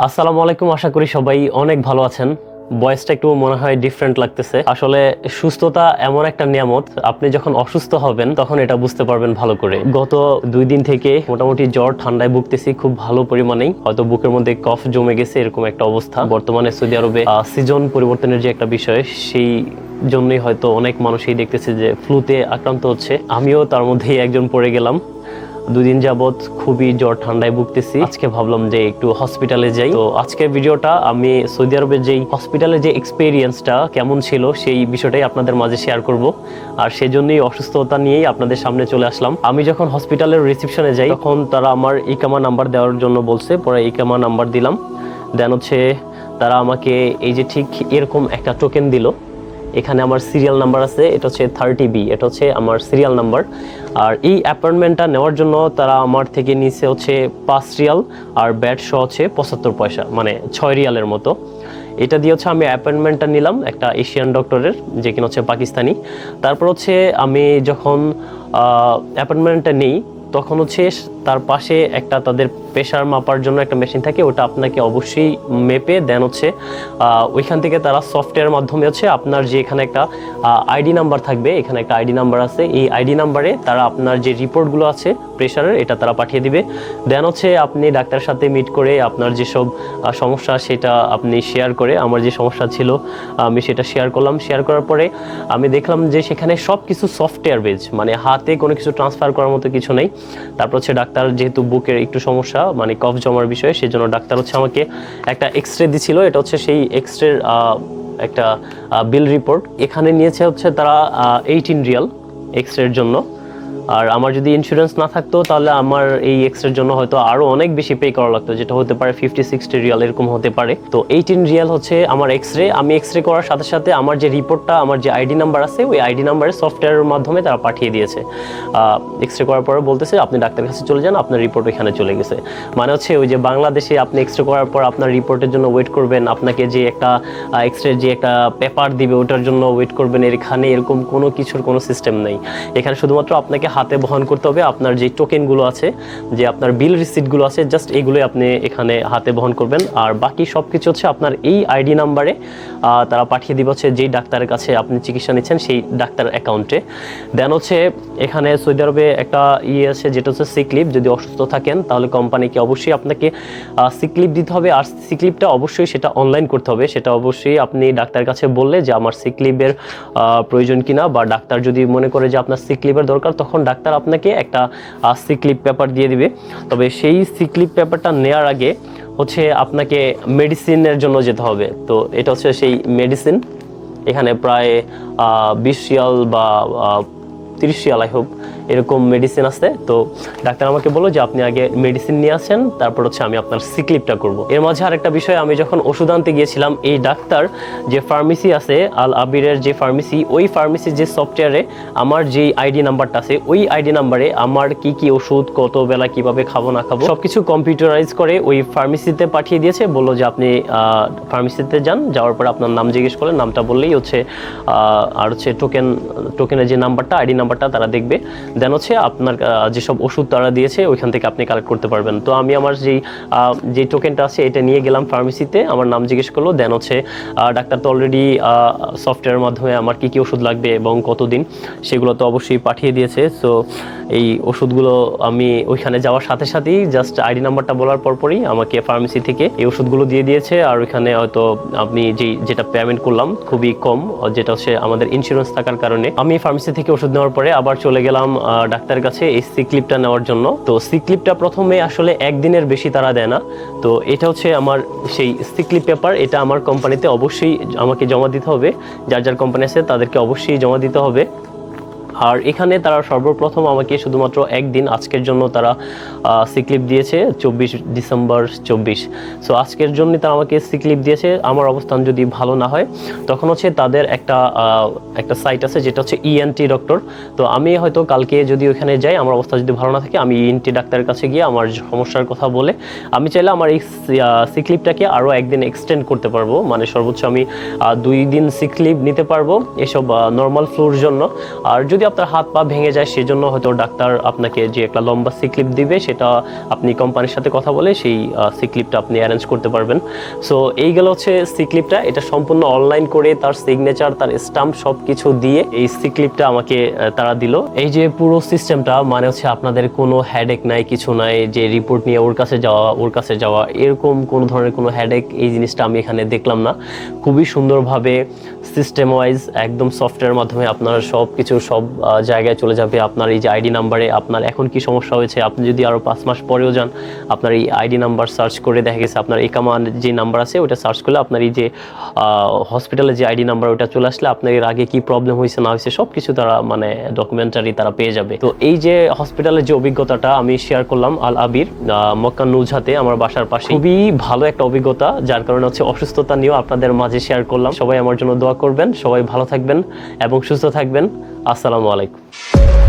আসসালামু আলাইকুম, আশা করি সবাই অনেক ভালো আছেন। ভয়েসটা একটু মনে হয় ডিফারেন্ট লাগতেছে। আসলে সুস্থতা এমন একটা নিয়ামত, আপনি যখন অসুস্থ হবেন তখন এটা বুঝতে পারবেন ভালো করে। গত 2 দিন থেকে মোটামুটি জ্বর ঠান্ডায় ভুগতেছি খুব ভালো পরিমাণেই, হয়তো বুকের মধ্যে কফ জমে গেছে, এরকম একটা অবস্থা। বর্তমানে সৌদি আরবে সিজন পরিবর্তনের যে একটা বিষয়, সেই জন্যই হয়তো অনেক মানুষই দেখতেছে যে ফ্লুতে আক্রান্ত হচ্ছে। আমিও তার মধ্যেই একজন পড়ে গেলাম। 2 দিন যাবত খুবই জ্বর ঠান্ডায় ভুগতেছি। আজকে ভাবলাম যে একটু হসপিটালে যাই। তো আজকের ভিডিওটা আমি সৌদি আরবের যেই হসপিটালে যে এক্সপেরিয়েন্সটা কেমন ছিল সেই বিষয়টাই আপনাদের মাঝে শেয়ার করব। আর সেজন্যই অসুস্থতা নিয়েই আপনাদের সামনে চলে আসলাম। আমি যখন হসপিটালের রিসেপশনে যাই তখন তারা আমার ইকামা নাম্বার দেওয়ার জন্য বলছে, পরে ইকামা নাম্বার দিলাম। দেন হচ্ছে তারা আমাকে এই যে ঠিক এরকম একটা টোকেন দিল। এখানে আমার সিরিয়াল নাম্বার আছে, এটা হচ্ছে 30B, এটা হচ্ছে আমার সিরিয়াল নাম্বার। আর এই অ্যাপয়েন্টমেন্টটা নেওয়ার জন্য তারা আমার থেকে নিচে হচ্ছে 5 রিয়াল, আর ব্যাট সহ হচ্ছে 75 পয়সা, মানে 6 রিয়ালের মতো। এটা দিয়ে হচ্ছে আমি অ্যাপয়েন্টমেন্টটা নিলাম একটা এশিয়ান ডক্টরের, যে কিনা হচ্ছে পাকিস্তানি। তারপর হচ্ছে আমি যখন অ্যাপয়েন্টমেন্টটা নিই তখন হচ্ছে তার পাশে একটা তাদের প্রেশার মাপার জন্য একটা মেশিন থাকে, ওটা আপনাকে অবশ্যই মেপে দেন হচ্ছে ওইখান থেকে তারা সফটওয়্যার মাধ্যমে হচ্ছে আপনার যে এখানে একটা আইডি নাম্বার থাকবে, এখানে একটা আইডি নাম্বার আছে, এই আইডি নাম্বারে তারা আপনার যে রিপোর্টগুলো আছে প্রেশারের, এটা তারা পাঠিয়ে দিবে। দেন হচ্ছে আপনি ডাক্তারের সাথে মিট করে আপনার যেসব সমস্যা সেটা আপনি শেয়ার করে, আমার যে সমস্যা ছিল আমি সেটা শেয়ার করলাম। শেয়ার করার পরে আমি দেখলাম যে সেখানে সব কিছু সফটওয়্যার বেজ, মানে হাতে কোনো কিছু ট্রান্সফার করার মতো কিছু নেই। তারপর হচ্ছে ডাক্তার যেহেতু বুকের একটু সমস্যা, মানে কফ জমার বিষয়, সেজন্য ডাক্তার হচ্ছে আমাকে একটা এক্সরে দিছিল। এটা হচ্ছে সেই এক্সরের একটা বিল রিপোর্ট। এখানে নিয়েছে হচ্ছে তারা 18 রিয়াল এক্সরের জন্য। আর আমার যদি ইন্স্যুরেন্স না থাকতো তাহলে আমার এই এক্সরের জন্য হয়তো আরও অনেক বেশি পে করা লাগতো, যেটা হতে পারে 50-60 রিয়াল এরকম হতে পারে। তো 18 রিয়াল হচ্ছে আমার এক্সরে। আমি এক্সরে করার সাথে সাথে আমার যে রিপোর্টটা, আমার যে আইডি নাম্বার আছে, ওই আইডি নাম্বারে সফটওয়্যারের মাধ্যমে তারা পাঠিয়ে দিয়েছে। এক্সরে করার পরে বলতেছে আপনি ডাক্তারের কাছে চলে যান, আপনার রিপোর্ট এখানে চলে গেছে। মানে হচ্ছে ওই যে বাংলাদেশে আপনি এক্সরে করার পর আপনার রিপোর্টের জন্য ওয়েট করবেন, আপনাকে যে একটা এক্সরে যে একটা পেপার দিবে ওটার জন্য ওয়েট করবেন, এখানে এরকম কোনো কিছুর কোনো সিস্টেম নেই। এখানে শুধুমাত্র আপনাকে হাতে বহন করতে হবে আপনার যে টোকেনগুলো আছে, যে আপনার বিল রিসিপ্টগুলো আছে, জাস্ট এইগুলোই আপনি এখানে হাতে বহন করবেন। আর বাকি সব কিছু হচ্ছে আপনার এই আইডি নাম্বারে তারা পাঠিয়ে দিবে হচ্ছে যেই ডাক্তারের কাছে আপনি চিকিৎসা নিচ্ছেন সেই ডাক্তার অ্যাকাউন্টে। দেন হচ্ছে এখানে সৌদি আরবে একটা আছে যেটা হচ্ছে সিক লিভ। যদি অসুস্থ থাকেন তাহলে কোম্পানিকে অবশ্যই আপনাকে সিক লিভ দিতে হবে। আর সিক লিভটা অবশ্যই সেটা অনলাইন করতে হবে। সেটা অবশ্যই আপনি ডাক্তারের কাছে বললে যে আমার সিক লিভের প্রয়োজন কিনা, বা ডাক্তার যদি মনে করে যে আপনার সিক লিভের দরকার, তখন ডাক্তার আপনাকে একটা সিক লিভ পেপার দিয়ে দিবে। তবে সেই সিক লিভ পেপারটা নেওয়ার আগে হচ্ছে আপনাকে মেডিসিনের জন্য যেতে হবে। তো এটা হচ্ছে সেই মেডিসিন। এখানে প্রায় 20 রিয়াল বা 30 রিয়াল আই হোপ এরকম মেডিসিন আছে। তো ডাক্তার আমাকে বললো যে আপনি আগে মেডিসিন নিয়ে আসেন, তারপর হচ্ছে আমি আপনার সিক লিভটা করবো। এর মাঝে আরেকটা বিষয়, আমি যখন ওষুধ আনতে গিয়েছিলাম, এই ডাক্তার যে ফার্মেসি আছে আল আবিরের যে ফার্মেসি, ওই ফার্মেসির যে সফটওয়্যারে আমার যেই আইডি নাম্বারটা আছে, ওই আইডি নাম্বারে আমার কি কি ওষুধ কত বেলা কিভাবে খাবো না খাবো সবকিছু কম্পিউটারাইজ করে ওই ফার্মেসিতে পাঠিয়ে দিয়েছে। বললো যে আপনি ফার্মেসিতে যান, যাওয়ার পর আপনার নাম জিজ্ঞেস করলেন, নামটা বললেই হচ্ছে আর হচ্ছে টোকেনের যে নাম্বারটা, আইডি নাম্বারটা তারা দেখবে। দেন হচ্ছে আপনার যেসব ওষুধ তারা দিয়েছে ওইখান থেকে আপনি কালেক্ট করতে পারবেন। তো আমি আমার যেই টোকেনটা আছে এটা নিয়ে গেলাম ফার্মেসিতে, আমার নাম জিজ্ঞেস করলো। দেন হচ্ছে ডাক্তার তো অলরেডি সফটওয়্যারের মাধ্যমে আমার কি কি ওষুধ লাগবে এবং কতদিন সেগুলো তো অবশ্যই পাঠিয়ে দিয়েছে। সো এই ওষুধগুলো আমি ওইখানে যাওয়ার সাথে সাথেই জাস্ট আইডি নাম্বারটা বলার পরপরই আমাকে ফার্মেসি থেকে এই ওষুধগুলো দিয়ে দিয়েছে। আর ওইখানে হয়তো আপনি যেটা পেমেন্ট করলাম খুবই কম, যেটা হচ্ছে আমাদের ইন্স্যুরেন্স থাকার কারণে। আমি ফার্মেসি থেকে ওষুধ নেওয়ার পরে আবার চলে গেলাম ডাক্তারের কাছে এই সিক লিভটা নেওয়ার জন্য। তো সিক লিভটা প্রথমে আসলে একদিনের বেশি তারা দেয় না। তো এটা হচ্ছে আমার সেই সিক লিভ পেপার, এটা আমার কোম্পানিতে অবশ্যই আমাকে জমা দিতে হবে। যার যার কোম্পানি আছে তাদেরকে অবশ্যই জমা দিতে হবে। আর এখানে তারা সর্বপ্রথম আমাকে শুধুমাত্র একদিন, আজকের জন্য তারা সিক লিভ দিয়েছে 24 ডিসেম্বর 24। সো আজকের জন্য তারা আমাকে সিক লিভ দিয়েছে। আমার অবস্থান যদি ভালো না হয় তখন হচ্ছে তাদের একটা সাইট আছে যেটা হচ্ছে ইএনটি ডক্টর। তো আমি হয়তো কালকে যদি ওখানে যাই, আমার অবস্থা যদি ভালো না থাকে, আমি ইএনটি ডাক্তারের কাছে গিয়ে আমার সমস্যার কথা বলে আমি চাইলে আমার এই সিক লিভটাকে আরও একদিন এক্সটেন্ড করতে পারবো। মানে সর্বোচ্চ আমি 2 দিন সিক লিভ নিতে পারবো এসব নর্মাল ফ্লুর জন্য। আর যদি যদি আপনার হাত পা ভেঙে যায় সেজন্য হয়তো ডাক্তার আপনাকে যে একটা লম্বা সিক লিভ দিবে, সেটা আপনি কোম্পানির সাথে কথা বলে সেই সিক লিভটা আপনি অ্যারেঞ্জ করতে পারবেন। সো এই গেল হচ্ছে সিক লিভটা। এটা সম্পূর্ণ অনলাইন করে তার সিগনেচার, তার স্টাম্প সব কিছু দিয়ে এই সিক লিভটা আমাকে তারা দিল। এই যে পুরো সিস্টেমটা মানে হচ্ছে আপনাদের কোনো হেডেক নাই, কিছু নাই যে রিপোর্ট নিয়ে ওর কাছে যাওয়া এরকম কোনো ধরনের কোনো হেডেক, এই জিনিসটা আমি এখানে দেখলাম না। খুবই সুন্দরভাবে সিস্টেম ওয়াইজ একদম সফটওয়্যারের মাধ্যমে আপনার সব কিছু সব জায়গায় চলে যাবে। আপনার এই যে আইডি নাম্বারে আপনার এখন কি সমস্যা হয়েছে, আপনি যদি আরও 5 মাস পরেও যান, আপনার এই আইডি নাম্বার সার্চ করে দেখা গেছে আপনার একামা যে নাম্বার আছে ওটা সার্চ করলে আপনার এই যে হসপিটালের যে আইডি নাম্বার ওটা চলে আসলে আপনার এর আগে কি প্রবলেম হয়েছে না হয়েছে সব কিছু তারা মানে ডকুমেন্টারি তারা পেয়ে যাবে। তো এই যে হসপিটালের যে অভিজ্ঞতাটা আমি শেয়ার করলাম আল আবির মক্কা নুজহাতে, আমার বাসার পাশে, খুবই ভালো একটা অভিজ্ঞতা, যার কারণে হচ্ছে অসুস্থতা নিয়েও আপনাদের মাঝে শেয়ার করলাম। সবাই আমার জন্য দোয়া করবেন, সবাই ভালো থাকবেন এবং সুস্থ থাকবেন। আসসালামু আলাইকুম।